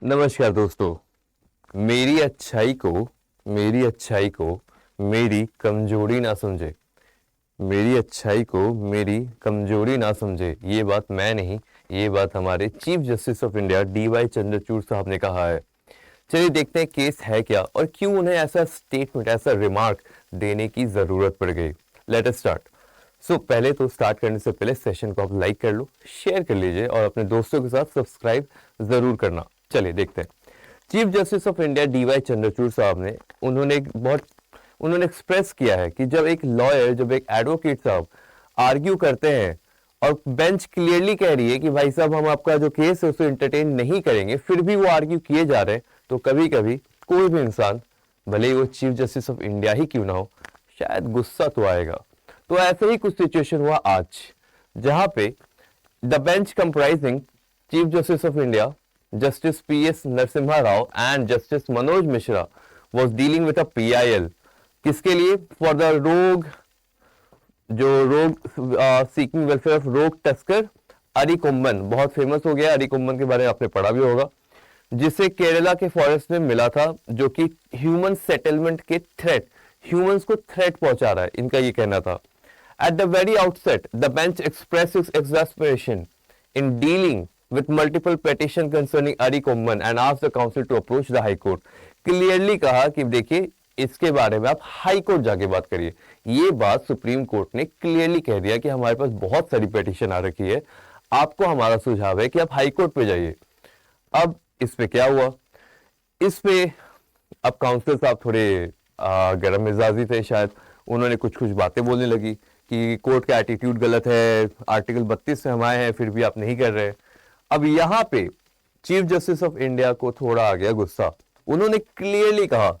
नमस्कार दोस्तों। मेरी अच्छाई को मेरी कमजोरी ना समझे। मेरी अच्छाई को मेरी कमजोरी ना समझे, ये बात मैं नहीं, ये बात हमारे chief justice of India DY Chandrachud साहब ने कहा है। चलिए देखते हैं केस है क्या और क्यों उन्हें ऐसा स्टेटमेंट, ऐसा रिमार्क देने की जरूरत पड़ गई। Let us start. पहले तो स्टार्ट करने से पहले सेशन को आप लाइक कर लो, शेयर कर लीजिए और अपने दोस्तों के साथ सब्सक्राइब जरूर करना। चलिए देखते हैं। Chief justice of India DY Chandrachud साहब ने उन्होंने एक्सप्रेस किया है कि जब एक लॉयर, जब एक एडवोकेट साहब आर्ग्यू करते हैं और बेंच क्लियरली कह रही है कि भाई साहब हम आपका जो केस है उसे एंटरटेन नहीं करेंगे, फिर भी वो आर्ग्यू किए जा रहे हैं, तो कभी कभी कोई भी इंसान, भले ही वो चीफ जस्टिस ऑफ इंडिया ही क्यों ना हो, शायद गुस्सा तो आएगा। तो ऐसे ही कुछ सिचुएशन हुआ आज, जहां पे the bench comprising chief justice of India Justice P.S. Narasimha Rao and Justice Manoj Mishra was dealing with a PIL। किसके लिए? For the seeking welfare of rogue tusker अरिकुम्बन। बहुत फेमस हो गया, अरिकुम्बन के बारे में आपने पढ़ा भी होगा, जिसे केरला के फॉरेस्ट में मिला था, जो कि ह्यूमन सेटलमेंट के ह्यूमंस को थ्रेट पहुंचा रहा है, इनका ये कहना था। At the very outset, the bench expressed its exasperation in dealing with multiple petition concerning Arikomban and asked the council to approach the High Court। Clearly कहा कि देखिए इसके बारे में आप हाई कोर्ट जाके बात करिए। ये बात सुप्रीम कोर्ट ने क्लियरली कह दिया कि हमारे पास बहुत सारी पिटीशन आ रखी है, आपको हमारा सुझाव है कि आप हाई कोर्ट पे जाइए। अब इस पे क्या हुआ, इस पे अब काउंसिल साहब थोड़े गर्म मिजाजी थे, शायद उन्होंने कुछ कुछ बातें बोलने लगी कि कोर्ट का एटीट्यूड गलत है, आर्टिकल 32 से हम आए हैं फिर भी आप नहीं कर रहे। अब यहां पे चीफ जस्टिस ऑफ इंडिया को थोड़ा आ गया गुस्सा। उन्होंने क्लियरली कहा,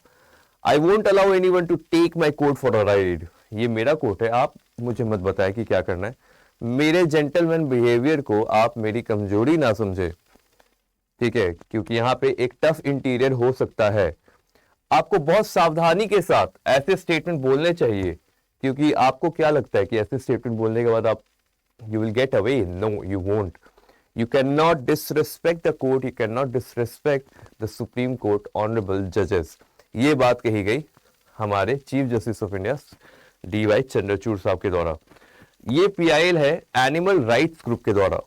I won't allow anyone to take my court for a ride. ये मेरा कोर्ट है, आप मुझे मत बताएं कि क्या करना है। मेरे जेंटलमैन बिहेवियर को आप मेरी कमजोरी ना समझे, ठीक है, क्योंकि यहाँ पे एक टफ इंटीरियर हो सकता है। आपको बहुत सावधानी के साथ ऐसे स्टेटमेंट बोलने चाहिए, क्योंकि आपको क्या लगता है कि ऐसे स्टेटमेंट बोलने के बाद आप you will get away? No, you won't. You cannot disrespect the court, you cannot disrespect the Supreme Court honorable judges। ये बात कही गई हमारे chief justice of India DY Chandrachud साहब के द्वारा। ये PIL है एनिमल राइट्स ग्रुप के द्वारा।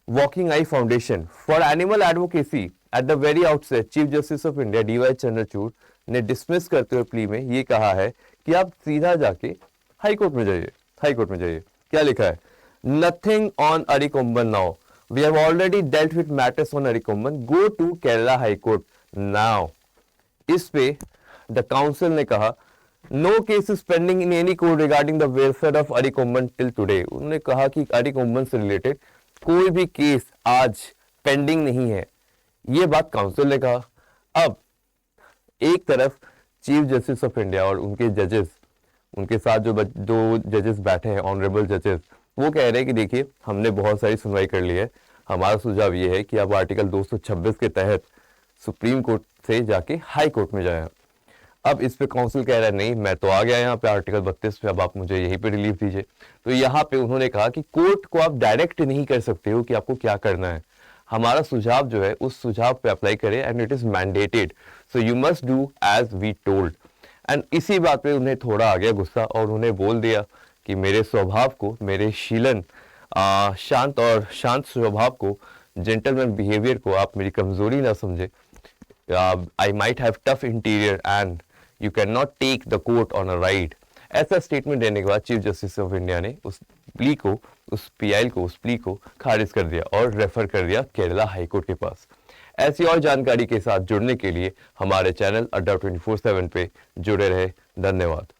Walking I foundation for animal advocacy at the very outset chief justice of India DY Chandrachud ने डिसमिस करते हुए प्ली में ये कहा है कि आप सीधा जाके हाई कोर्ट में जाइए। हाई कोर्ट में जाइए, क्या लिखा है? Nothing on Arikomban now, we have already dealt with matters on Arikomban, go to Kerala High Court now। इस पे द काउंसिल ने कहा, no case is pending in any court regarding the welfare of Arikomban till today। उन्होंने कहा कि अरिकुम्बन से related कोई भी केस आज पेंडिंग नहीं है, ये बात काउंसिल ने कहा। अब एक तरफ चीफ जस्टिस ऑफ इंडिया और उनके जजेस, उनके साथ जो दो जजेस बैठे हैं, ऑनरेबल जजेस, वो कह रहे हैं कि देखिए हमने बहुत सारी सुनवाई कर ली है, हमारा सुझाव ये है कि आप आर्टिकल 226 के तहत सुप्रीम कोर्ट से जाके हाई कोर्ट में जाएं। अब इस पे काउंसिल कह रहा है नहीं, मैं तो आ गया यहाँ पे आर्टिकल 32 पे, अब आप मुझे यहीं पे रिलीफ दीजिए। तो यहाँ पे उन्होंने कहा कि कोर्ट को आप डायरेक्ट नहीं कर सकते हो कि आपको क्या करना है, हमारा सुझाव जो है उस सुझाव पे अप्लाई करें and it is mandated, so you must do as we told. And इसी बात पे उन्हें थोड़ा आ गया गुस्सा और उन्हें बोल दिया कि मेरे स्वभाव को, मेरे शीलन शांत स्वभाव को, जेंटलमैन बिहेवियर को आप मेरी कमजोरी ना समझे। I might have tough interior and you can not take the court on a ride. ऐसा स्टेटमेंट देने के बाद चीफ जस्टिस ऑफ इंडिया ने उस प्ली को, उस PIL को, उस प्ली को खारिज कर दिया और रेफर कर दिया केरला हाई कोर्ट के पास। ऐसी और जानकारी के साथ जुड़ने के लिए हमारे चैनल अड्डा 24/7 पे जुड़े रहे। धन्यवाद।